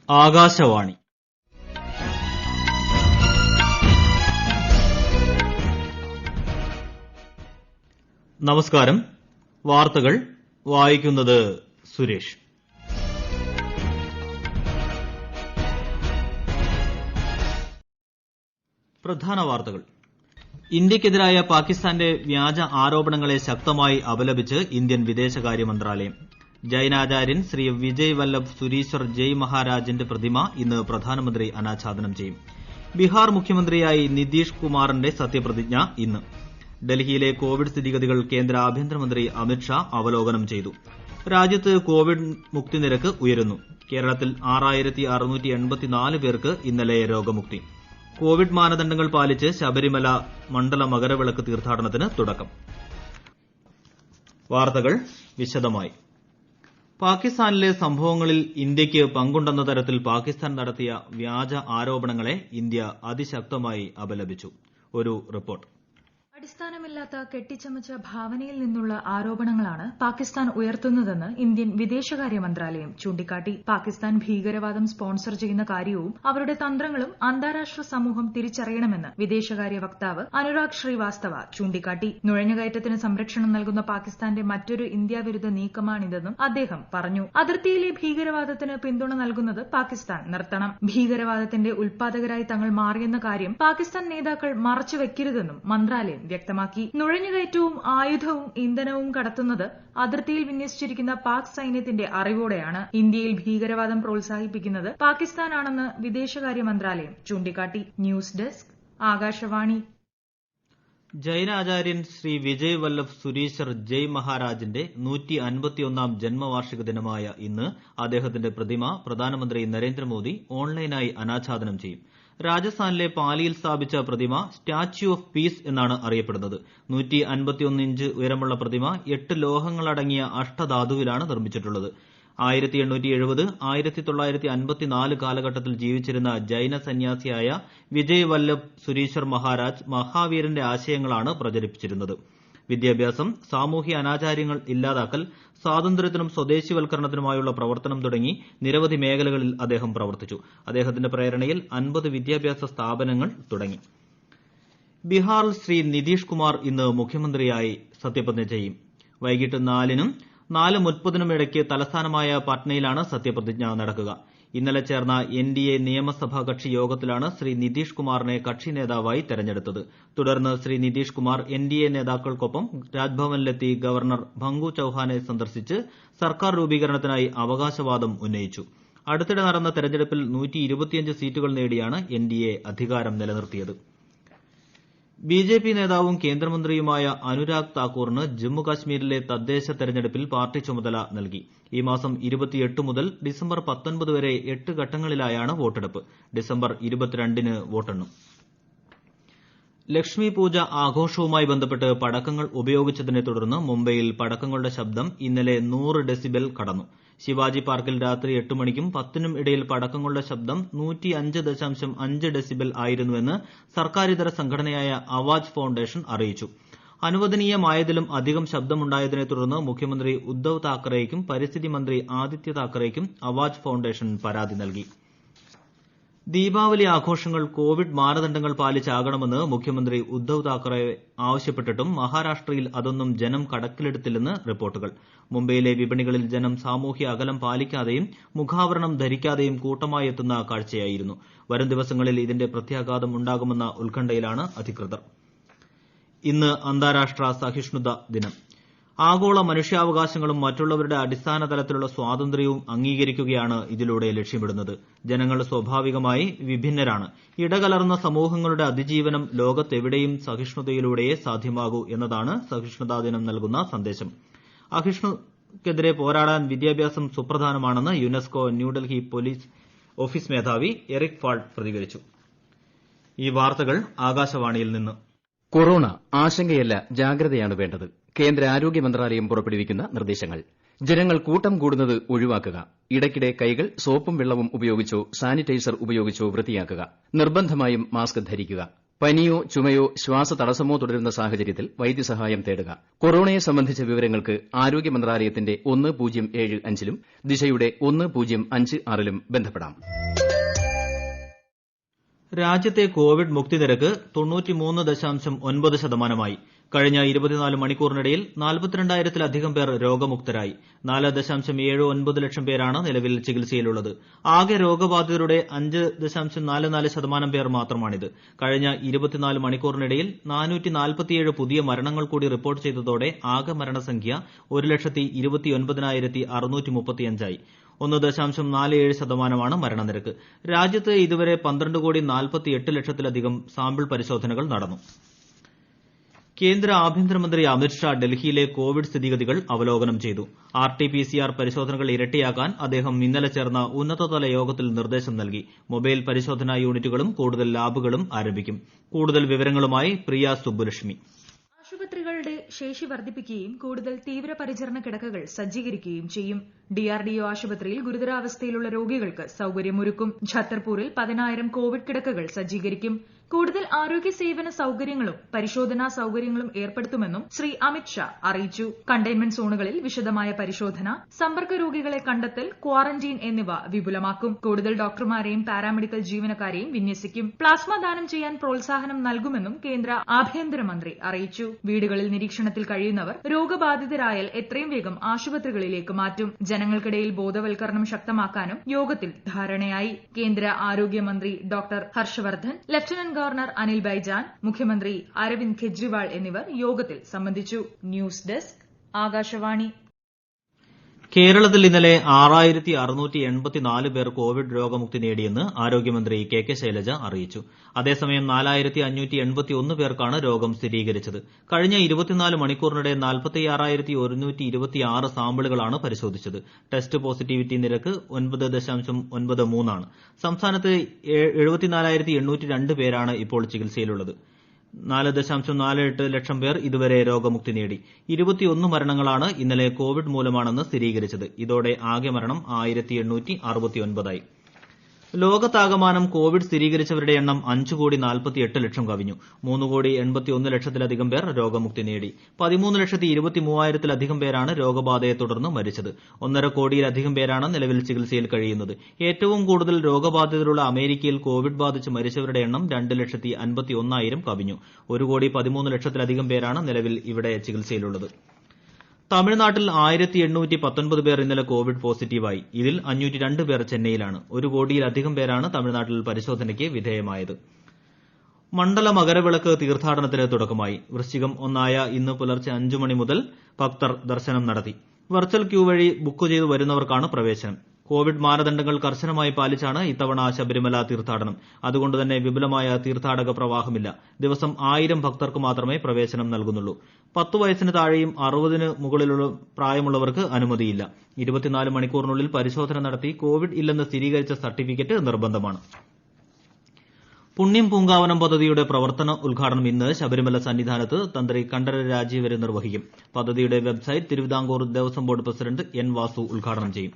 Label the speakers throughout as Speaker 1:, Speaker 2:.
Speaker 1: ആകാശവാണി നമസ്കാരം. വാർത്തകൾ വായിക്കുന്നത് സുരേഷ്. പ്രധാന വാർത്തകൾ. ഇന്ത്യയ്ക്കെതിരായ പാകിസ്ഥാന്റെ വ്യാജ ആരോപണങ്ങളെ ശക്തമായി അപലപിച്ച് ഇന്ത്യൻ വിദേശകാര്യ മന്ത്രാലയം. ജൈനാചാര്യൻ ശ്രീ വിജയ് വല്ലഭ് സുരീശ്വർ ജയ് മഹാരാജിന്റെ പ്രതിമ ഇന്ന് പ്രധാനമന്ത്രി അനാച്ഛാദനം ചെയ്യും. ബീഹാർ മുഖ്യമന്ത്രിയായി നിതീഷ് കുമാറിന്റെ സത്യപ്രതിജ്ഞ ഇന്ന്. ഡൽഹിയിലെ കോവിഡ് സ്ഥിതിഗതികൾ കേന്ദ്ര ആഭ്യന്തരമന്ത്രി അമിത്ഷാ അവലോകനം ചെയ്തു. രാജ്യത്ത് കോവിഡ് മുക്തി നിരക്ക് ഉയരുന്നു. കേരളത്തിൽ 6684 പേർക്ക് ഇന്നലെ രോഗമുക്തി. കോവിഡ് മാനദണ്ഡങ്ങൾ പാലിച്ച് ശബരിമല മണ്ഡല മകരവിളക്ക് തീർത്ഥാടനത്തിന് തുടക്കം. വാർത്തകൾ വിശദമായി. പാകിസ്ഥാനിലെ സംഭവങ്ങളിൽ ഇന്ത്യയ്ക്ക് പങ്കുണ്ടെന്ന തരത്തിൽ പാകിസ്ഥാൻ നടത്തിയ വ്യാജ ആരോപണങ്ങളെ ഇന്ത്യ അതിശക്തമായി അപലപിച്ചു. ഒരു റിപ്പോർട്ട്.
Speaker 2: അടിസ്ഥാനമില്ലാത്ത കെട്ടിച്ചമച്ച ഭാവനയിൽ നിന്നുള്ള ആരോപണങ്ങളാണ് പാകിസ്ഥാൻ ഉയർത്തുന്നതെന്ന് ഇന്ത്യൻ വിദേശകാര്യ മന്ത്രാലയം ചൂണ്ടിക്കാട്ടി. പാകിസ്ഥാൻ ഭീകരവാദം സ്പോൺസർ ചെയ്യുന്ന കാര്യവും അവരുടെ തന്ത്രങ്ങളും അന്താരാഷ്ട്ര സമൂഹം തിരിച്ചറിയണമെന്ന് വിദേശകാര്യ വക്താവ് അനുരാഗ് ശ്രീവാസ്തവ ചൂണ്ടിക്കാട്ടി. നുഴഞ്ഞുകയറ്റത്തിന് സംരക്ഷണം നൽകുന്ന പാകിസ്ഥാന്റെ മറ്റൊരു ഇന്ത്യാവിരുദ്ധ നീക്കമാണിതെന്നും അദ്ദേഹം പറഞ്ഞു. അതിർത്തിയിലെ ഭീകരവാദത്തിന് പിന്തുണ നൽകുന്നത് പാകിസ്ഥാൻ നിർത്തണം. ഭീകരവാദത്തിന്റെ ഉൽപാദകരായി തങ്ങൾ മാറിയെന്ന കാര്യം പാകിസ്ഥാൻ നേതാക്കൾ മറച്ചുവെക്കരുതെന്നും മന്ത്രാലയം വ്യക്തമാക്കി. നുഴഞ്ഞുകയറ്റവും ആയുധവും ഇന്ധനവും കടത്തുന്നത് അതിർത്തിയിൽ വിന്യസിച്ചിരിക്കുന്ന പാക് സൈന്യത്തിന്റെ അറിവോടെയാണ്. ഇന്ത്യയിൽ ഭീകരവാദം പ്രോത്സാഹിപ്പിക്കുന്നത് പാകിസ്ഥാനാണെന്ന് വിദേശകാര്യ മന്ത്രാലയം ചൂണ്ടിക്കാട്ടി. News desk Akashvani.
Speaker 1: ജൈനാചാര്യൻ ശ്രീ വിജയ് വല്ലഭ് സുരീശ്വർ ജയ് മഹാരാജിന്റെ 151ാം ജന്മവാർഷിക ദിനമായ ഇന്ന് അദ്ദേഹത്തിന്റെ പ്രതിമ പ്രധാനമന്ത്രി നരേന്ദ്രമോദി ഓൺലൈനായി അനാച്ഛാദനം ചെയ്യും. രാജസ്ഥാനിലെ പാലിയിൽ സ്ഥാപിച്ച പ്രതിമ സ്റ്റാച്യു ഓഫ് പീസ് എന്നാണ് അറിയപ്പെടുന്നത്. 151 ഇഞ്ച് ഉയരമുള്ള പ്രതിമ 8 ലോഹങ്ങളടങ്ങിയ അഷ്ടധാതുവിലാണ് നിർമ്മിച്ചിട്ടുള്ളത്. 1870 1954 കാലഘട്ടത്തിൽ ജീവിച്ചിരുന്ന ജൈന സന്യാസിയായ വിജയ് വല്ലഭ് സുരീശ്വർ മഹാരാജ് മഹാവീരന്റെ ആശയങ്ങളാണ് പ്രചരിപ്പിച്ചിരുന്നത്. വിദ്യാഭ്യാസം, സാമൂഹ്യ അനാചാര്യങ്ങൾ ഇല്ലാതാക്കൽ, സ്വാതന്ത്ര്യത്തിനും സ്വദേശിവൽക്കരണത്തിനുമായുള്ള പ്രവർത്തനം തുടങ്ങി നിരവധി മേഖലകളിൽ അദ്ദേഹം പ്രവർത്തിച്ചു. അദ്ദേഹത്തിന്റെ പ്രേരണയിൽ 50 വിദ്യാഭ്യാസ സ്ഥാപനങ്ങൾ തുടങ്ങി. ബീഹാറിൽ ശ്രീ നിതീഷ് കുമാർ ഇന്ന് മുഖ്യമന്ത്രിയായി സത്യപ്രതിജ്ഞ ചെയ്യും. വൈകിട്ട് 4-നും 4:30-നും ഇടയ്ക്ക് തലസ്ഥാനമായ പട്നയിലാണ് സത്യപ്രതിജ്ഞ നടക്കുക. ഇന്നലെ ചേർന്ന എൻഡിഎ നിയമസഭാ കക്ഷി യോഗത്തിലാണ് ശ്രീ നിതീഷ് കുമാറിനെ കക്ഷി നേതാവായി തെരഞ്ഞെടുത്തത്. തുടർന്ന് ശ്രീ നിതീഷ് കുമാർ എൻഡിഎ നേതാക്കൾക്കൊപ്പം രാജ്ഭവനിലെത്തി ഗവർണർ ഭംഗു ചൌഹാനെ സന്ദർശിച്ച് സർക്കാർ രൂപീകരണത്തിനായി അവകാശവാദം ഉന്നയിച്ചു. അടുത്തിടെ നടന്ന തെരഞ്ഞെടുപ്പിൽ 125 സീറ്റുകൾ നേടിയാണ് എൻഡിഎ അധികാരം നിലനിർത്തിയത്. ബിജെപി നേതാവും കേന്ദ്രമന്ത്രിയുമായ അനുരാഗ് താക്കൂറിന് ജമ്മുകാശ്മീരിലെ തദ്ദേശ തെരഞ്ഞെടുപ്പിൽ പാർട്ടി ചുമതല നൽകി. ഈ മാസം 28 മുതൽ ഡിസംബർ 19 വരെ 8 ഘട്ടങ്ങളിലായാണ് വോട്ടെടുപ്പ്. ഡിസംബർ 22-ന് വോട്ടെണ്ണും. ലക്ഷ്മി പൂജ ആഘോഷവുമായി ബന്ധപ്പെട്ട് പടക്കങ്ങൾ ഉപയോഗിച്ചതിനെ തുടർന്ന് മുംബൈയിൽ പടക്കങ്ങളുടെ ശബ്ദം ഇന്നലെ 100 ഡെസിബൽ കടന്നു. ശിവാജി പാർക്കിൽ രാത്രി 8 മണിക്കും 10-നും ഇടയിൽ പടക്കങ്ങളുടെ ശബ്ദം 105.5 ഡെസിബൽ ആയിരുന്നുവെന്ന് സർക്കാരിതര സംഘടനയായ അവാജ് ഫൌണ്ടേഷൻ അറിയിച്ചു. അനുവദനീയമായതിലും അധികം ശബ്ദമുണ്ടായതിനെ തുടർന്ന് മുഖ്യമന്ത്രി ഉദ്ധവ് താക്കറെയ്ക്കും പരിസ്ഥിതി മന്ത്രി ആദിത്യ താക്കറെയ്ക്കും അവാജ് ഫൌണ്ടേഷൻ പരാതി നൽകി. ദീപാവലി ആഘോഷങ്ങൾ കോവിഡ് മാനദണ്ഡങ്ങൾ പാലിച്ചാകണമെന്ന് മുഖ്യമന്ത്രി ഉദ്ധവ് താക്കറെ ആവശ്യപ്പെട്ടിട്ടും മഹാരാഷ്ട്രയിൽ അതൊന്നും ജനം കണക്കിലെടുത്തില്ലെന്ന് റിപ്പോർട്ടുകൾ. മുംബൈയിലെ വിപണികളിൽ ജനം സാമൂഹ്യ അകലം പാലിക്കാതെയും മുഖാവരണം ധരിക്കാതെയും കൂട്ടമായി എത്തുന്ന കാഴ്ചയായിരുന്നു. വരും ദിവസങ്ങളിൽ ഇതിന്റെ പ്രത്യാഘാതം ഉണ്ടാകുമെന്ന ഉത്കണ്ഠയിലാണ് അധികൃതർ. ഇന്ന് അന്താരാഷ്ട്ര സഹിഷ്ണുത ദിനം. ആഗോള മനുഷ്യാവകാശങ്ങളും മറ്റുള്ളവരുടെ അടിസ്ഥാന തലത്തിലുള്ള സ്വാതന്ത്ര്യവും അംഗീകരിക്കുകയാണ് ഇതിലൂടെ ലക്ഷ്യമിടുന്നത്. ജനങ്ങൾ സ്വാഭാവികമായി വിഭിന്നരാണ്. ഇടകലർന്ന സമൂഹങ്ങളുടെ അതിജീവനം ലോകത്തെവിടെയും സഹിഷ്ണുതയിലൂടെയേ സാധ്യമാകൂ എന്നതാണ് സഹിഷ്ണുതാ ദിനം നൽകുന്ന സന്ദേശം. അഹിംസയ്ക്കെതിരെ പോരാടാൻ വിദ്യാഭ്യാസം സുപ്രധാനമാണെന്ന് യുനെസ്കോ ന്യൂഡൽഹി ഓഫീസ് മേധാവി എറിക് ഫാൾട്ട് പ്രതികരിച്ചു. ഈ വാർത്തകൾ ആകാശവാണിയിൽ നിന്ന്.
Speaker 3: കൊറോണ ആശങ്കയല്ല, ജാഗ്രതയാണ് വേണ്ടത്. കേന്ദ്ര ആരോഗ്യ മന്ത്രാലയം പുറപ്പെടുവിക്കുന്ന നിർദ്ദേശങ്ങൾ. ജനങ്ങൾ കൂട്ടം കൂടുന്നത് ഒഴിവാക്കുക. ഇടയ്ക്കിടെ കൈകൾ സോപ്പും വെള്ളവും ഉപയോഗിച്ചോ സാനിറ്റൈസർ ഉപയോഗിച്ചോ വൃത്തിയാക്കുക. നിർബന്ധമായും മാസ്ക് ധരിക്കുക. പനിയോ ചുമയോ ശ്വാസതടസ്സമോ തുടരുന്ന സാഹചര്യത്തിൽ വൈദ്യസഹായം തേടുക. കൊറോണയെ സംബന്ധിച്ച വിവരങ്ങൾക്ക് ആരോഗ്യ മന്ത്രാലയത്തിന്റെ 1075ലും ദിശയുടെ 1056ലും ബന്ധപ്പെടാം.
Speaker 1: രാജ്യത്തെ കോവിഡ് മുക്തി നിരക്ക് 93.9%. കഴിഞ്ഞ 24 മണിക്കൂറിനിടയിൽ 42,000-ലധികം പേർ രോഗമുക്തരായി. 4.79 ലക്ഷം പേരാണ് നിലവിൽ ചികിത്സയിലുള്ളത്. ആകെ രോഗബാധിതരുടെ 5.44% പേർ മാത്രമാണിത്. കഴിഞ്ഞ 24 മണിക്കൂറിനിടയിൽ 447 പുതിയ മരണങ്ങൾ കൂടി റിപ്പോർട്ട് ചെയ്തതോടെ ആകെ മരണസംഖ്യ 1,29,635 ആയി. 1.47% മരണനിരക്ക്. രാജ്യത്ത് ഇതുവരെ 12,48 ലക്ഷത്തിലധികം സാമ്പിൾ പരിശോധനകൾ നടന്നു. കേന്ദ്ര ആഭ്യന്തരമന്ത്രി അമിത്ഷാ ഡൽഹിയിലെ കോവിഡ് സ്ഥിതിഗതികൾ അവലോകനം ചെയ്തു. RT-PCR പരിശോധനകൾ ഇരട്ടിയാക്കാൻ അദ്ദേഹം ഇന്നലെ ചേർന്ന ഉന്നതതല യോഗത്തിൽ നിർദ്ദേശം നൽകി. മൊബൈൽ പരിശോധനാ യൂണിറ്റുകളും കൂടുതൽ ലാബുകളും ആരംഭിക്കും. കൂടുതൽ വിവരങ്ങളുമായി പ്രിയ സുബ്ബുലക്ഷ്മി.
Speaker 2: ആശുപത്രികളുടെ ശേഷി വർദ്ധിപ്പിക്കുകയും കൂടുതൽ തീവ്രപരിചരണ കിടക്കകൾ സജ്ജീകരിക്കുകയും ചെയ്യും. DRDO ആശുപത്രിയിൽ ഗുരുതരാവസ്ഥയിലുള്ള രോഗികൾക്ക് സൌകര്യമൊരുക്കും. ഛത്തർപൂരിൽ 10,000 കോവിഡ് കിടക്കകൾ സജ്ജീകരിക്കും. കൂടുതൽ ആരോഗ്യ സേവന സൌകര്യങ്ങളും പരിശോധനാ സൌകര്യങ്ങളും ഏർപ്പെടുത്തുമെന്നും ശ്രീ അമിത് ഷാ അറിയിച്ചു. കണ്ടെയ്ൻമെന്റ് സോണുകളിൽ വിശദമായ പരിശോധന, സമ്പർക്ക രോഗികളെ കണ്ടെത്തൽ, ക്വാറന്റീൻ എന്നിവ വിപുലമാക്കും. കൂടുതൽ ഡോക്ടർമാരെയും പാരാമെഡിക്കൽ ജീവനക്കാരെയും വിന്യസിക്കും. പ്ലാസ്മ ദാനം ചെയ്യാൻ പ്രോത്സാഹനം നൽകുമെന്നും കേന്ദ്ര ആഭ്യന്തരമന്ത്രി അറിയിച്ചു. വീടുകളിൽ നിരീക്ഷണത്തിൽ കഴിയുന്നവർ രോഗബാധിതരായാൽ എത്രയും വേഗം ആശുപത്രികളിലേക്ക് മാറ്റും. ജനങ്ങൾക്കിടയിൽ ബോധവൽക്കരണം ശക്തമാക്കാനും യോഗത്തിൽ ധാരണയായി. കേന്ദ്ര ആരോഗ്യമന്ത്രി doctor Harshvardhan, lieutenant governor Anil Baijal, മുഖ്യമന്ത്രി അരവിന്ദ് കെജ്രിവാൾ എന്നിവർ യോഗത്തിൽ സംബന്ധിച്ചു. News desk, Akashvani.
Speaker 1: കേരളത്തിൽ ഇന്നലെ 6,684 പേർ കോവിഡ് രോഗമുക്തി നേടിയെന്ന് ആരോഗ്യമന്ത്രി കെ ശൈലജ അറിയിച്ചു. അതേസമയം 4,581 പേർക്കാണ് രോഗം സ്ഥിരീകരിച്ചത്. കഴിഞ്ഞ 24 മണിക്കൂറിനിടെ 46,126 സാമ്പിളുകളാണ് പരിശോധിച്ചത്. ടെസ്റ്റ് പോസിറ്റിവിറ്റി നിരക്ക് 9.93 ആണ്. സംസ്ഥാനത്ത് 74,802 പേരാണ് ഇപ്പോൾ ചികിത്സയിലുള്ളത്. 4.48 ലക്ഷം പേർ ഇതുവരെ രോഗമുക്തി നേടി. 21 മരണങ്ങളാണ് ഇന്നലെ കോവിഡ് മൂലമാണെന്ന് സ്ഥിരീകരിച്ചത്. ഇതോടെ ആകെ മരണം 1,869 ആയി. ലോകത്താകമാനം കോവിഡ് സ്ഥിരീകരിച്ചവരുടെ എണ്ണം 5,48,00,000 കവിഞ്ഞു. 3,81,00,000-ലധികം പേർ രോഗമുക്തി നേടി. 13,23,000-ലധികം പേരാണ് രോഗബാധയെ തുടർന്ന് മരിച്ചത്. 1.5 കോടിയിലധികം പേരാണ് നിലവിൽ ചികിത്സയിൽ കഴിയുന്നത്. ഏറ്റവും കൂടുതൽ രോഗബാധിതരുള്ള അമേരിക്കയിൽ കോവിഡ് ബാധിച്ച് മരിച്ചവരുടെ എണ്ണം 2,51,000 കവിഞ്ഞു. 1,13,00,000-ലധികം പേരാണ് നിലവിൽ ഇവിടെ ചികിത്സയിലുള്ളത്. തമിഴ്നാട്ടിൽ 1,819 പേർ ഇന്നലെ കോവിഡ് പോസിറ്റീവായി. ഇതിൽ 502 പേർ ചെന്നൈയിലാണ്. 1 കോടിയിലധികം പേരാണ് തമിഴ്നാട്ടിൽ പരിശോധനയ്ക്ക് വിധേയമായത്. മണ്ഡല മകരവിളക്ക് തീർത്ഥാടനത്തിന് തുടക്കമായി. വൃശ്ചികം 1 ഇന്ന് പുലർച്ചെ 5 മണി മുതൽ ഭക്തർ ദർശനം നടത്തി. വെർച്വൽ ക്യൂ വഴി ബുക്ക് ചെയ്തു വരുന്നവർക്കാണ് പ്രവേശനം. കോവിഡ് മാനദണ്ഡങ്ങൾ കർശനമായി പാലിച്ചാണ് ഇത്തവണ ശബരിമല തീർത്ഥാടനം. അതുകൊണ്ട് തന്നെ വിപുലമായ തീർത്ഥാടക പ്രവാഹമില്ല. ദിവസം 1000 ഭക്തർക്ക് മാത്രമേ പ്രവേശനം നൽകുന്നുള്ളൂ. 10 വയസ്സിന് താഴെയും 60-ന് മുകളിലുള്ള പ്രായമുള്ളവർക്ക് അനുമതിയില്ല. 24 മണിക്കൂറിനുള്ളിൽ പരിശോധന നടത്തി കോവിഡ് ഇല്ലെന്ന് സ്ഥിരീകരിച്ച സർട്ടിഫിക്കറ്റ് നിർബന്ധമാണ്. പുണ്യം പൂങ്കാവനം പദ്ധതിയുടെ പ്രവർത്തന ഉദ്ഘാടനം ഇന്ന് ശബരിമല സന്നിധാനത്ത് തന്ത്രി കണ്ഠരര് രാജീവര് നിർവഹിക്കും. പദ്ധതിയുടെ website Thiruvithamkoor Devaswom board president N Vasu ഉദ്ഘാടനം ചെയ്യും.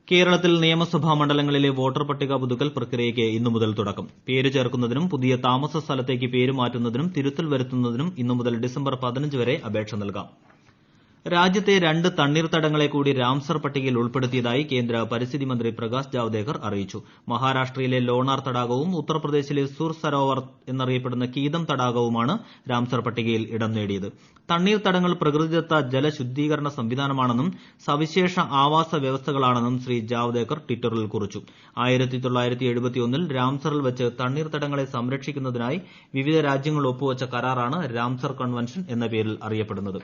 Speaker 1: കേരളത്തിൽ നിയമസഭാ മണ്ഡലങ്ങളിലെ വോട്ടർ പട്ടിക പുതുക്കൽ പ്രക്രിയയ്ക്ക് ഇന്നു മുതൽ തുടക്കം. പേര് ചേർക്കുന്നതിനും പുതിയ താമസ സ്ഥലത്തേക്ക് പേര് മാറ്റുന്നതിനും തിരുത്തൽ വരുത്തുന്നതിനും ഇന്നു മുതൽ ഡിസംബർ 15 വരെ അപേക്ഷ നൽകാം. രാജ്യത്തെ 2 തണ്ണീർത്തടങ്ങളെ കൂടി രാംസർ പട്ടികയിൽ ഉൾപ്പെടുത്തിയതായി കേന്ദ്ര പരിസ്ഥിതി മന്ത്രി പ്രകാശ് ജാവ്ദേക്കർ അറിയിച്ചു. മഹാരാഷ്ട്രയിലെ ലോണാർ തടാകവും ഉത്തർപ്രദേശിലെ സുർ സരോവർ എന്നറിയപ്പെടുന്ന കീതം തടാകവുമാണ് രാംസർ പട്ടികയിൽ ഇടം നേടിയത്. തണ്ണീർത്തടങ്ങൾ പ്രകൃതിദത്ത ജലശുദ്ധീകരണ സംവിധാനമാണെന്നും സവിശേഷ ആവാസ വ്യവസ്ഥകളാണെന്നും ശ്രീ ജാവ്ദേക്കർ ട്വിറ്ററിൽ കുറിച്ചു. 1971-ൽ രാംസറിൽ വെച്ച് തണ്ണീർത്തടങ്ങളെ സംരക്ഷിക്കുന്നതിനായി വിവിധ രാജ്യങ്ങൾ ഒപ്പുവച്ച കരാറാണ് രാംസർ കൺവെൻഷൻ എന്ന പേരിൽ അറിയപ്പെടുന്നത്.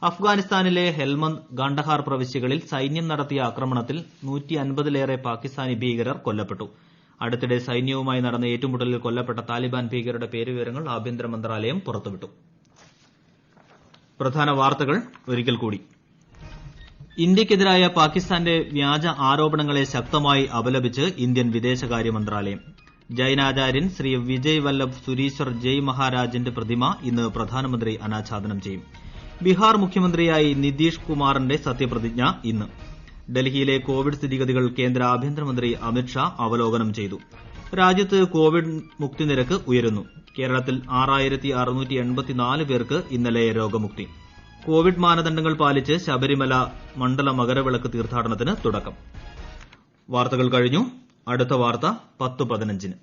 Speaker 1: അഫ്ഗാനിസ്ഥാനിലെ ഹെൽമന്ദ്, ഗാണ്ടഹാർ പ്രവിശ്യകളിൽ സൈന്യം നടത്തിയ ആക്രമണത്തിൽ 150-ലേറെ പാകിസ്ഥാനി ഭീകരർ കൊല്ലപ്പെട്ടു. അടുത്തിടെ സൈന്യവുമായി നടന്ന ഏറ്റുമുട്ടലിൽ കൊല്ലപ്പെട്ട താലിബാൻ ഭീകരരുടെ പേരുവിവരങ്ങൾ ആഭ്യന്തര മന്ത്രാലയം പുറത്തുവിട്ടു. പ്രധാന വാർത്തകൾ ഒരിക്കൽ കൂടി. ഇന്ത്യയ്ക്കെതിരായ പാകിസ്ഥാന്റെ വ്യാജ ആരോപണങ്ങളെ ശക്തമായി അപലപിച്ച് ഇന്ത്യൻ വിദേശകാര്യ മന്ത്രാലയം. ജൈനാചാര്യൻ ശ്രീ വിജയ് വല്ലഭ് സുരീശ്വർ ജയ് മഹാരാജിന്റെ പ്രതിമ ഇന്ന് പ്രധാനമന്ത്രി അനാച്ഛാദനം ചെയ്യും. ബീഹാർ മുഖ്യമന്ത്രിയായി നിതീഷ് കുമാറിന്റെ സത്യപ്രതിജ്ഞ ഇന്ന്. ഡൽഹിയിലെ കോവിഡ് സ്ഥിതിഗതികൾ കേന്ദ്ര ആഭ്യന്തരമന്ത്രി അമിത് ഷാ അവലോകനം ചെയ്തു. രാജ്യത്ത് കോവിഡ് മുക്തി നിരക്ക് ഉയരുന്നു. കേരളത്തിൽ 6684 പേർക്ക് ഇന്നലെ രോഗമുക്തി. കോവിഡ് മാനദണ്ഡങ്ങൾ പാലിച്ച് ശബരിമല മണ്ഡല മകരവിളക്ക് തീർത്ഥാടനത്തിന് തുടക്കം. വാർത്തകൾ കഴിഞ്ഞു. അടുത്ത വാർത്ത 10:15-ന്.